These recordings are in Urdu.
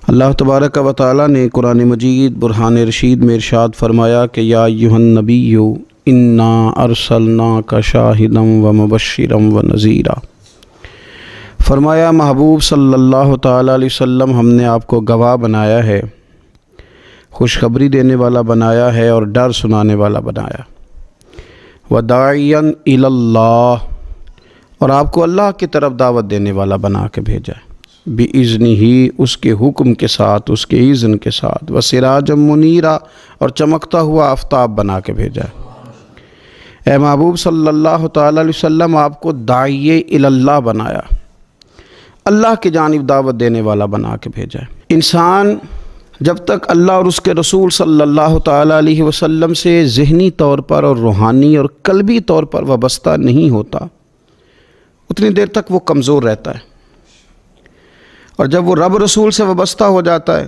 اللہ تبارک و تعالی نے قرآن مجید برہان رشید میں ارشاد فرمایا کہ یا ایھا النبی انا ارسلناک شاہدا و مبشرا و نذیرا۔ فرمایا محبوب صلی اللہ تعالی علیہ وسلم ہم نے آپ کو گواہ بنایا ہے، خوشخبری دینے والا بنایا ہے اور ڈر سنانے والا بنایا، وداعیا الی اللہ، اور آپ کو اللہ کی طرف دعوت دینے والا بنا کے بھیجا ہے، بِإِذْنِهِ، اس کے حکم کے ساتھ، اس کے اذن کے ساتھ، وَسِرَاجًا مُنِيرًا، اور چمکتا ہوا آفتاب بنا کے بھیجا ہے۔ اے محبوب صلی اللہ تعالی علیہ وسلم آپ کو داعی الی اللہ بنایا، اللہ کی جانب دعوت دینے والا بنا کے بھیجا ہے۔ انسان جب تک اللہ اور اس کے رسول صلی اللہ تعالی علیہ وسلم سے ذہنی طور پر اور روحانی اور قلبی طور پر وابستہ نہیں ہوتا، اتنی دیر تک وہ کمزور رہتا ہے، اور جب وہ رب رسول سے وابستہ ہو جاتا ہے،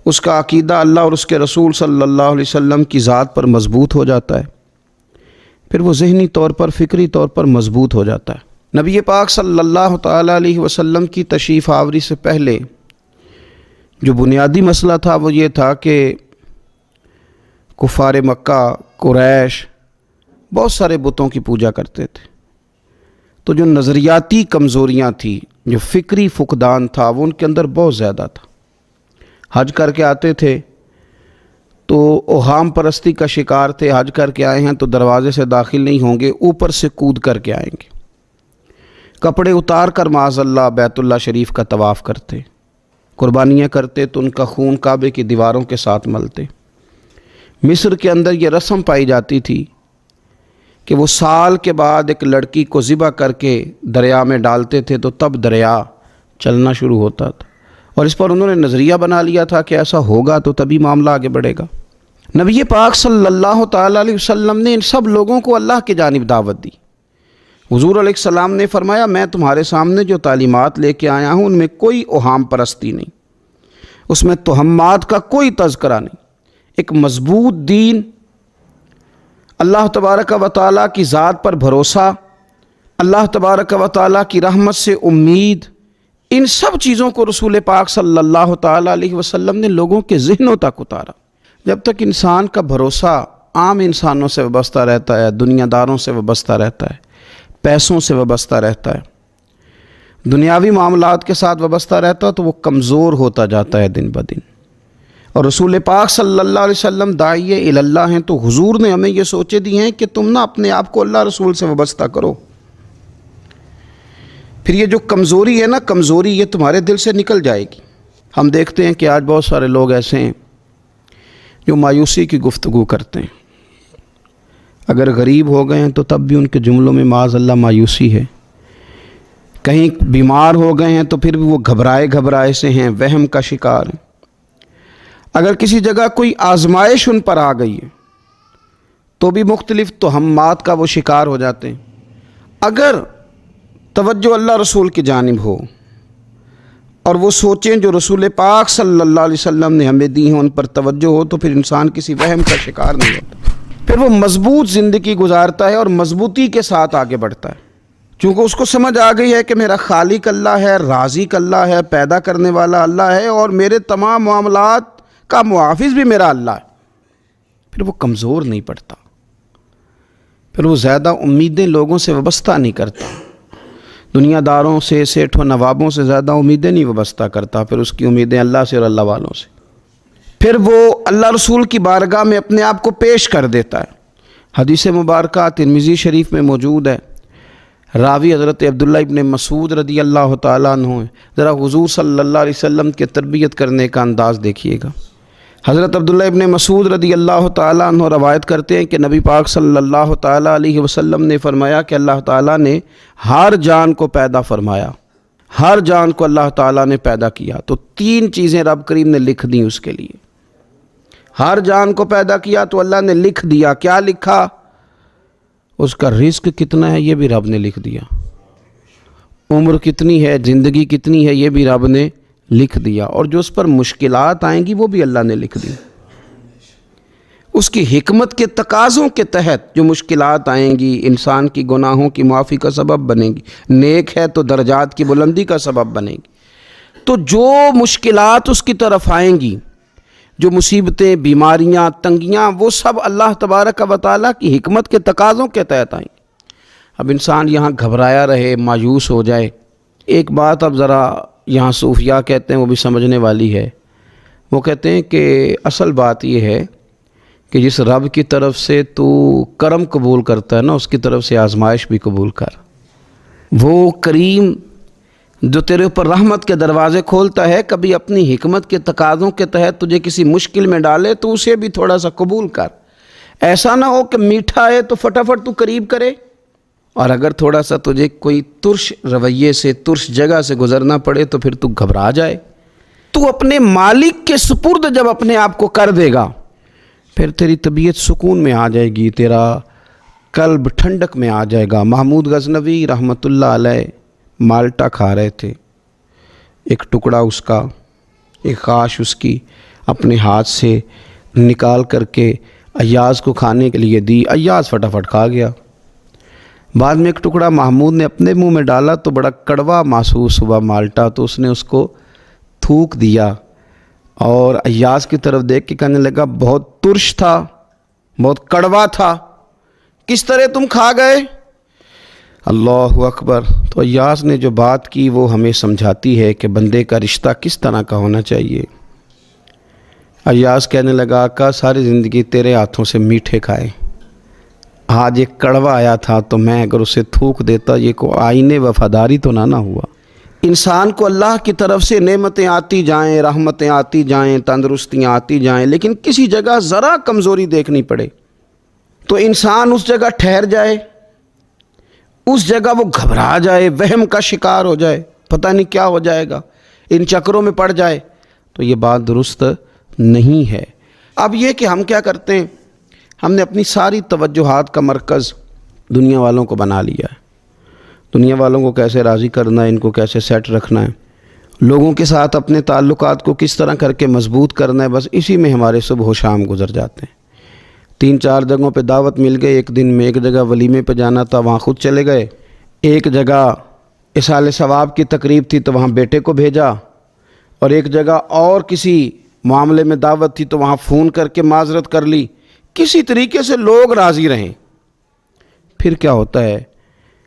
اس کا عقیدہ اللہ اور اس کے رسول صلی اللہ علیہ وسلم کی ذات پر مضبوط ہو جاتا ہے، پھر وہ ذہنی طور پر فکری طور پر مضبوط ہو جاتا ہے۔ نبی پاک صلی اللہ تعالی علیہ وسلم کی تشریف آوری سے پہلے جو بنیادی مسئلہ تھا وہ یہ تھا کہ کفار مکہ، قریش بہت سارے بتوں کی پوجا کرتے تھے، تو جو نظریاتی کمزوریاں تھیں، جو فکری فقدان تھا، وہ ان کے اندر بہت زیادہ تھا۔ حج کر کے آتے تھے تو اوہام پرستی کا شکار تھے، حج کر کے آئے ہیں تو دروازے سے داخل نہیں ہوں گے، اوپر سے کود کر کے آئیں گے، کپڑے اتار کر معاذ اللہ بیت اللہ شریف کا طواف کرتے، قربانیاں کرتے تو ان کا خون کعبے کی دیواروں کے ساتھ ملتے۔ مصر کے اندر یہ رسم پائی جاتی تھی کہ وہ سال کے بعد ایک لڑکی کو ذبح کر کے دریا میں ڈالتے تھے تو تب دریا چلنا شروع ہوتا تھا، اور اس پر انہوں نے نظریہ بنا لیا تھا کہ ایسا ہوگا تو تبھی معاملہ آگے بڑھے گا۔ نبی پاک صلی اللہ تعالی علیہ وسلم نے ان سب لوگوں کو اللہ کی جانب دعوت دی۔ حضور علیہ السلام نے فرمایا میں تمہارے سامنے جو تعلیمات لے کے آیا ہوں ان میں کوئی اوہام پرستی نہیں، اس میں توہمات کا کوئی تذکرہ نہیں، ایک مضبوط دین، اللہ تبارک و تعالیٰ کی ذات پر بھروسہ، اللہ تبارک و تعالیٰ کی رحمت سے امید، ان سب چیزوں کو رسول پاک صلی اللہ تعالیٰ علیہ وسلم نے لوگوں کے ذہنوں تک اتارا۔ جب تک انسان کا بھروسہ عام انسانوں سے وابستہ رہتا ہے، دنیا داروں سے وابستہ رہتا ہے، پیسوں سے وابستہ رہتا ہے، دنیاوی معاملات کے ساتھ وابستہ رہتا ہے، تو وہ کمزور ہوتا جاتا ہے دن بدن۔ اور رسول پاک صلی اللہ علیہ وسلم داعی الی اللہ ہیں، تو حضور نے ہمیں یہ سوچے دی ہیں کہ تم نہ اپنے آپ کو اللہ رسول سے وابستہ کرو، پھر یہ جو کمزوری ہے نا، کمزوری یہ تمہارے دل سے نکل جائے گی۔ ہم دیکھتے ہیں کہ آج بہت سارے لوگ ایسے ہیں جو مایوسی کی گفتگو کرتے ہیں، اگر غریب ہو گئے ہیں تو تب بھی ان کے جملوں میں معاذ اللہ مایوسی ہے، کہیں بیمار ہو گئے ہیں تو پھر بھی وہ گھبرائے سے ہیں، وہم کا شکار ہیں، اگر کسی جگہ کوئی آزمائش ان پر آ گئی ہے تو بھی مختلف توہمات کا وہ شکار ہو جاتے ہیں۔ اگر توجہ اللہ رسول کی جانب ہو اور وہ سوچیں جو رسول پاک صلی اللہ علیہ وسلم نے ہمیں دی ہیں ان پر توجہ ہو، تو پھر انسان کسی وہم کا شکار نہیں ہوتا، پھر وہ مضبوط زندگی گزارتا ہے اور مضبوطی کے ساتھ آگے بڑھتا ہے، چونکہ اس کو سمجھ آ گئی ہے کہ میرا خالق اللہ ہے، رازق اللہ ہے، پیدا کرنے والا اللہ ہے، اور میرے تمام معاملات کا محافظ بھی میرا اللہ ہے۔ پھر وہ کمزور نہیں پڑتا، پھر وہ زیادہ امیدیں لوگوں سے وابستہ نہیں کرتا، دنیا داروں سے، سیٹھوں نوابوں سے زیادہ امیدیں نہیں وابستہ کرتا، پھر اس کی امیدیں اللہ سے اور اللہ والوں سے، پھر وہ اللہ رسول کی بارگاہ میں اپنے آپ کو پیش کر دیتا ہے۔ حدیث مبارکہ ترمذی شریف میں موجود ہے، راوی حضرت عبداللہ ابن مسعود رضی اللہ تعالیٰ عنہ ہے، ذرا حضور صلی اللہ علیہ وسلم کے تربیت کرنے کا انداز دیکھیے گا۔ حضرت عبداللہ ابن مسعود رضی اللہ تعالیٰ عنہ روایت کرتے ہیں کہ نبی پاک صلی اللہ تعالیٰ علیہ وسلم نے فرمایا کہ اللہ تعالیٰ نے ہر جان کو پیدا فرمایا، ہر جان کو اللہ تعالیٰ نے پیدا کیا، تو تین چیزیں رب کریم نے لکھ دیں اس کے لیے۔ ہر جان کو پیدا کیا تو اللہ نے لکھ دیا، کیا لکھا؟ اس کا رزق کتنا ہے یہ بھی رب نے لکھ دیا، عمر کتنی ہے، زندگی کتنی ہے یہ بھی رب نے لکھ دیا، اور جو اس پر مشکلات آئیں گی وہ بھی اللہ نے لکھ دی۔ اس کی حکمت کے تقاضوں کے تحت جو مشکلات آئیں گی، انسان کی گناہوں کی معافی کا سبب بنے گی، نیک ہے تو درجات کی بلندی کا سبب بنے گی، تو جو مشکلات اس کی طرف آئیں گی، جو مصیبتیں، بیماریاں، تنگیاں، وہ سب اللہ تبارک و تعالیٰ کی حکمت کے تقاضوں کے تحت آئیں گی۔ اب انسان یہاں گھبرایا رہے، مایوس ہو جائے۔ ایک بات اب ذرا یہاں صوفیاء کہتے ہیں، وہ بھی سمجھنے والی ہے۔ وہ کہتے ہیں کہ اصل بات یہ ہے کہ جس رب کی طرف سے تو کرم قبول کرتا ہے نا، اس کی طرف سے آزمائش بھی قبول کر۔ وہ کریم جو تیرے اوپر رحمت کے دروازے کھولتا ہے، کبھی اپنی حکمت کے تقاضوں کے تحت تجھے کسی مشکل میں ڈالے تو اسے بھی تھوڑا سا قبول کر۔ ایسا نہ ہو کہ میٹھا ہے تو فٹافٹ تو قریب کرے، اور اگر تھوڑا سا تجھے کوئی ترش رویے سے، ترش جگہ سے گزرنا پڑے تو پھر تو گھبرا جائے۔ تو اپنے مالک کے سپرد جب اپنے آپ کو کر دے گا، پھر تیری طبیعت سکون میں آ جائے گی، تیرا قلب ٹھنڈک میں آ جائے گا۔ محمود غزنوی رحمۃ اللہ علیہ مالٹا کھا رہے تھے، ایک ٹکڑا اس کا، ایک خاش اس کی اپنے ہاتھ سے نکال کر کے ایاز کو کھانے کے لیے دی، ایاز فٹافٹ کھا گیا۔ بعد میں ایک ٹکڑا محمود نے اپنے منہ میں ڈالا تو بڑا کڑوا محسوس ہوا مالٹا، تو اس نے اس کو تھوک دیا اور ایاز کی طرف دیکھ کے کہنے لگا بہت ترش تھا، بہت کڑوا تھا، کس طرح تم کھا گئے؟ اللہ اکبر۔ تو ایاز نے جو بات کی وہ ہمیں سمجھاتی ہے کہ بندے کا رشتہ کس طرح کا ہونا چاہیے۔ ایاز کہنے لگا آقا ساری زندگی تیرے ہاتھوں سے میٹھے کھائے، آج ایک کڑوا آیا تھا تو میں اگر اسے تھوک دیتا، یہ کو آئین وفاداری تو نہ ہوا۔ انسان کو اللہ کی طرف سے نعمتیں آتی جائیں، رحمتیں آتی جائیں، تندرستیاں آتی جائیں، لیکن کسی جگہ ذرا کمزوری دیکھنی پڑے تو انسان اس جگہ ٹھہر جائے، اس جگہ وہ گھبرا جائے، وہم کا شکار ہو جائے، پتہ نہیں کیا ہو جائے گا، ان چکروں میں پڑ جائے، تو یہ بات درست نہیں ہے۔ اب یہ کہ ہم کیا کرتے ہیں، ہم نے اپنی ساری توجہات کا مرکز دنیا والوں کو بنا لیا ہے۔ دنیا والوں کو کیسے راضی کرنا ہے، ان کو کیسے سیٹ رکھنا ہے، لوگوں کے ساتھ اپنے تعلقات کو کس طرح کر کے مضبوط کرنا ہے، بس اسی میں ہمارے صبح و شام گزر جاتے ہیں۔ 3-4 جگہوں پہ دعوت مل گئی ایک دن میں، ایک جگہ ولیمے پہ جانا تھا وہاں خود چلے گئے، ایک جگہ اصال ثواب کی تقریب تھی تو وہاں بیٹے کو بھیجا، اور ایک جگہ اور کسی معاملے میں دعوت تھی تو وہاں فون کر کے معذرت کر لی۔ کسی طریقے سے لوگ راضی رہیں، پھر کیا ہوتا ہے،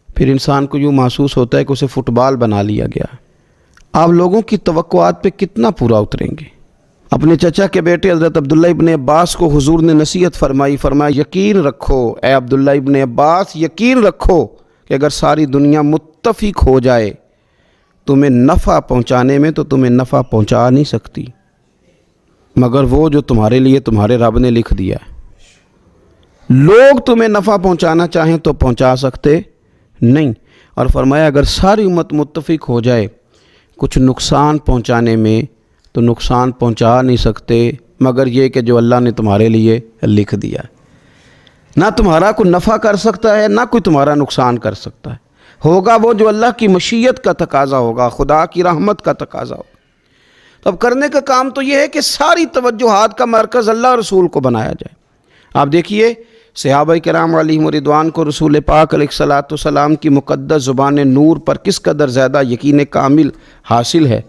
پھر انسان کو یوں محسوس ہوتا ہے کہ اسے فٹ بال بنا لیا گیا۔ آپ لوگوں کی توقعات پہ کتنا پورا اتریں گے؟ اپنے چچا کے بیٹے حضرت عبداللہ ابن عباس کو حضور نے نصیحت فرمایا یقین رکھو اے عبداللہ ابن عباس، یقین رکھو کہ اگر ساری دنیا متفق ہو جائے تمہیں نفع پہنچانے میں تو تمہیں نفع پہنچا نہیں سکتی مگر وہ جو تمہارے لیے تمہارے رب نے لکھ دیا ہے۔ لوگ تمہیں نفع پہنچانا چاہیں تو پہنچا سکتے نہیں، اور فرمایا اگر ساری امت متفق ہو جائے کچھ نقصان پہنچانے میں تو نقصان پہنچا نہیں سکتے مگر یہ کہ جو اللہ نے تمہارے لیے لکھ دیا ہے۔ نہ تمہارا کوئی نفع کر سکتا ہے، نہ کوئی تمہارا نقصان کر سکتا ہے، ہوگا وہ جو اللہ کی مشیت کا تقاضا ہوگا، خدا کی رحمت کا تقاضا ہوگا۔ تو اب کرنے کا کام تو یہ ہے کہ ساری توجہات کا مرکز اللہ رسول کو بنایا جائے۔ آپ دیکھیے صحابہ کرام علیہم رضوان کو رسول پاک علیہ الصلاۃ والسلام کی مقدس زبان نور پر کس قدر زیادہ یقین کامل حاصل ہے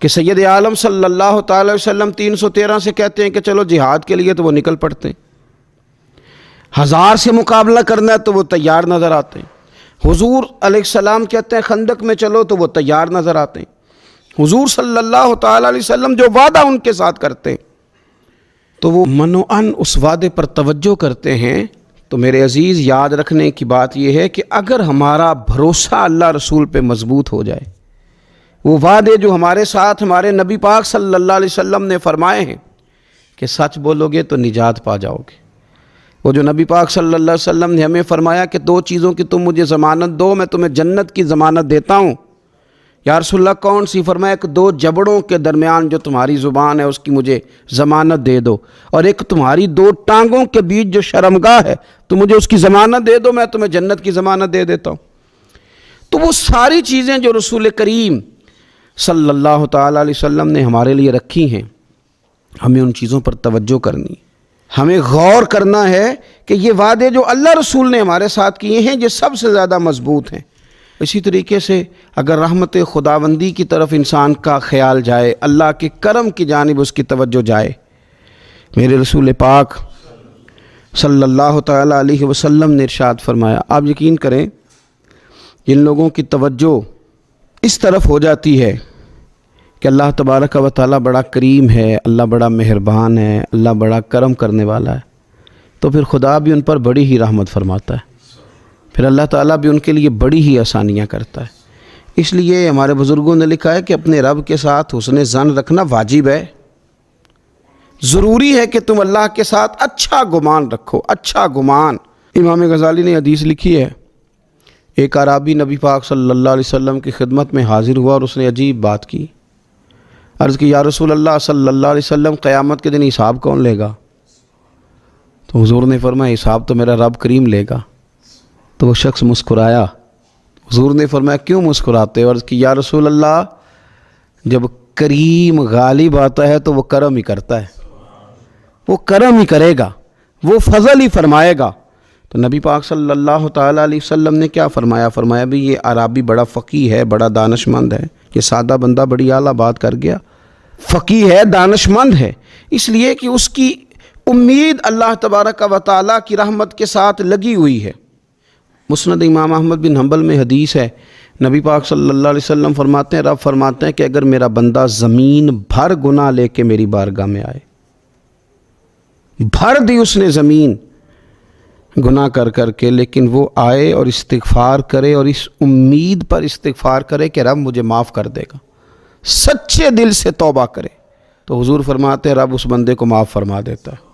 کہ سید عالم صلی اللہ تعالی وسلم 313 سے کہتے ہیں کہ چلو جہاد کے لیے تو وہ نکل پڑتے ہیں، 1000 سے مقابلہ کرنا ہے تو وہ تیار نظر آتے ہیں۔ حضور علیہ السلام کہتے ہیں خندق میں چلو تو وہ تیار نظر آتے ہیں۔ حضور صلی اللہ تعالی علیہ وسلم جو وعدہ ان کے ساتھ کرتے ہیں تو وہ منوعاً اس وعدے پر توجہ کرتے ہیں۔ تو میرے عزیز یاد رکھنے کی بات یہ ہے کہ اگر ہمارا بھروسہ اللہ رسول پہ مضبوط ہو جائے، وہ وعدے جو ہمارے ساتھ ہمارے نبی پاک صلی اللہ علیہ وسلم نے فرمائے ہیں کہ سچ بولو گے تو نجات پا جاؤ گے، وہ جو نبی پاک صلی اللہ علیہ وسلم نے ہمیں فرمایا کہ 2 چیزوں کی تم مجھے ضمانت دو، میں تمہیں جنت کی ضمانت دیتا ہوں۔ یا رسول اللہ کون سی؟ فرمایا کہ 2 جبڑوں کے درمیان جو تمہاری زبان ہے اس کی مجھے ضمانت دے دو، اور ایک تمہاری 2 ٹانگوں کے بیچ جو شرمگاہ ہے تو مجھے اس کی ضمانت دے دو، میں تمہیں جنت کی ضمانت دے دیتا ہوں۔ تو وہ ساری چیزیں جو رسول کریم صلی اللہ تعالیٰ علیہ وسلم نے ہمارے لیے رکھی ہیں، ہمیں ان چیزوں پر توجہ کرنی، ہمیں غور کرنا ہے کہ یہ وعدے جو اللہ رسول نے ہمارے ساتھ کیے ہیں یہ سب سے زیادہ مضبوط ہیں۔ اسی طریقے سے اگر رحمت خداوندی کی طرف انسان کا خیال جائے، اللہ کے کرم کی جانب اس کی توجہ جائے، میرے رسول پاک صلی اللہ تعالیٰ علیہ وسلم نے ارشاد فرمایا، آپ یقین کریں جن لوگوں کی توجہ اس طرف ہو جاتی ہے کہ اللہ تبارک و تعالیٰ بڑا کریم ہے، اللہ بڑا مہربان ہے، اللہ بڑا کرم کرنے والا ہے، تو پھر خدا بھی ان پر بڑی ہی رحمت فرماتا ہے، پھر اللہ تعالیٰ بھی ان کے لیے بڑی ہی آسانیاں کرتا ہے۔ اس لیے ہمارے بزرگوں نے لکھا ہے کہ اپنے رب کے ساتھ حسن ظن رکھنا واجب ہے، ضروری ہے کہ تم اللہ کے ساتھ اچھا گمان رکھو، اچھا گمان۔ امام غزالی نے حدیث لکھی ہے، ایک اعرابی نبی پاک صلی اللہ علیہ وسلم کی خدمت میں حاضر ہوا اور اس نے عجیب بات کی، عرض کی، یا رسول اللہ صلی اللہ علیہ وسلم، قیامت کے دن حساب کون لے گا؟ تو حضور نے فرمایا، حساب تو میرا رب کریم لے گا۔ تو وہ شخص مسکرایا، حضور نے فرمایا، کیوں مسکراتے ہو؟ عرض کی، یا رسول اللہ، جب کریم غالب آتا ہے تو وہ کرم ہی کرتا ہے، وہ کرم ہی کرے گا، وہ فضل ہی فرمائے گا۔ تو نبی پاک صلی اللہ تعالیٰ علیہ وسلم نے کیا فرمایا؟ فرمایا بھی یہ عربی بڑا فقیہ ہے، بڑا دانش مند ہے، یہ سادہ بندہ بڑی اعلیٰ بات کر گیا، فقیہ ہے، دانش مند ہے، اس لیے کہ اس کی امید اللہ تبارک و تعالیٰ کی رحمت کے ساتھ لگی ہوئی ہے۔ مسند امام احمد بن حنبل میں حدیث ہے، نبی پاک صلی اللہ علیہ وسلم فرماتے ہیں، رب فرماتے ہیں کہ اگر میرا بندہ زمین بھر گناہ لے کے میری بارگاہ میں آئے، بھر دی اس نے زمین گناہ کر کر کے، لیکن وہ آئے اور استغفار کرے اور اس امید پر استغفار کرے کہ رب مجھے معاف کر دے گا، سچے دل سے توبہ کرے، تو حضور فرماتے ہیں رب اس بندے کو معاف فرما دیتا ہے،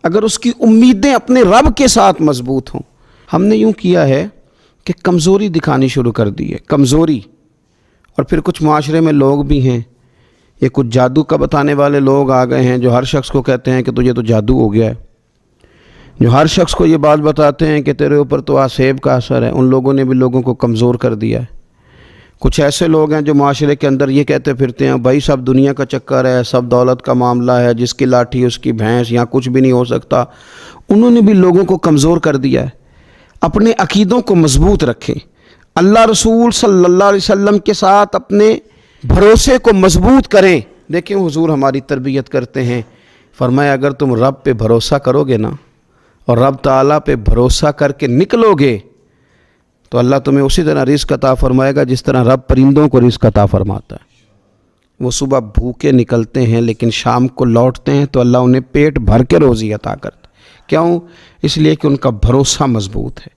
اگر اس کی امیدیں اپنے رب کے ساتھ مضبوط ہوں۔ ہم نے یوں کیا ہے کہ کمزوری دکھانی شروع کر دی ہے، کمزوری، اور پھر کچھ معاشرے میں لوگ بھی ہیں، یہ کچھ جادو کا بتانے والے لوگ آ گئے ہیں جو ہر شخص کو کہتے ہیں کہ تجھے تو جادو ہو گیا ہے، جو ہر شخص کو یہ بات بتاتے ہیں کہ تیرے اوپر تو آسیب کا اثر ہے۔ ان لوگوں نے بھی لوگوں کو کمزور کر دیا ہے۔ کچھ ایسے لوگ ہیں جو معاشرے کے اندر یہ کہتے پھرتے ہیں، بھائی سب دنیا کا چکر ہے، سب دولت کا معاملہ ہے، جس کی لاٹھی اس کی بھینس، یہاں کچھ بھی نہیں ہو سکتا۔ انہوں نے بھی لوگوں کو کمزور کر دیا ہے۔ اپنے عقیدوں کو مضبوط رکھیں، اللہ رسول صلی اللہ علیہ وسلم کے ساتھ اپنے بھروسے کو مضبوط کریں۔ دیکھیں حضور ہماری تربیت کرتے ہیں، فرمایا اگر تم رب پہ بھروسہ کرو گے نا، اور رب تعالیٰ پہ بھروسہ کر کے نکلو گے تو اللہ تمہیں اسی طرح رزق عطا فرمائے گا جس طرح رب پرندوں کو رزق عطا فرماتا ہے۔ وہ صبح بھوکے نکلتے ہیں لیکن شام کو لوٹتے ہیں تو اللہ انہیں پیٹ بھر کے روزی عطا کرتا ہے۔ کیوں؟ اس لیے کہ ان کا بھروسہ مضبوط ہے،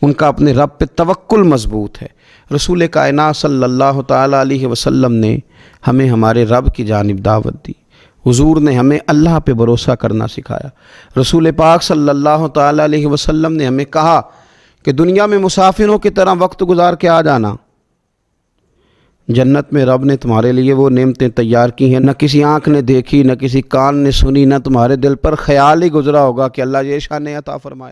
ان کا اپنے رب پہ توکل مضبوط ہے۔ رسول کائنات صلی اللہ تعالیٰ علیہ وسلم نے ہمیں ہمارے رب کی جانب دعوت دی، حضور نے ہمیں اللہ پہ بھروسہ کرنا سکھایا۔ رسول پاک صلی اللہ تعالیٰ علیہ وسلم نے ہمیں کہا کہ دنیا میں مسافروں کی طرح وقت گزار کے آ جانا، جنت میں رب نے تمہارے لیے وہ نعمتیں تیار کی ہیں، نہ کسی آنکھ نے دیکھی، نہ کسی کان نے سنی، نہ تمہارے دل پر خیال ہی گزرا ہوگا کہ اللہ یہ شان عطا فرمائے۔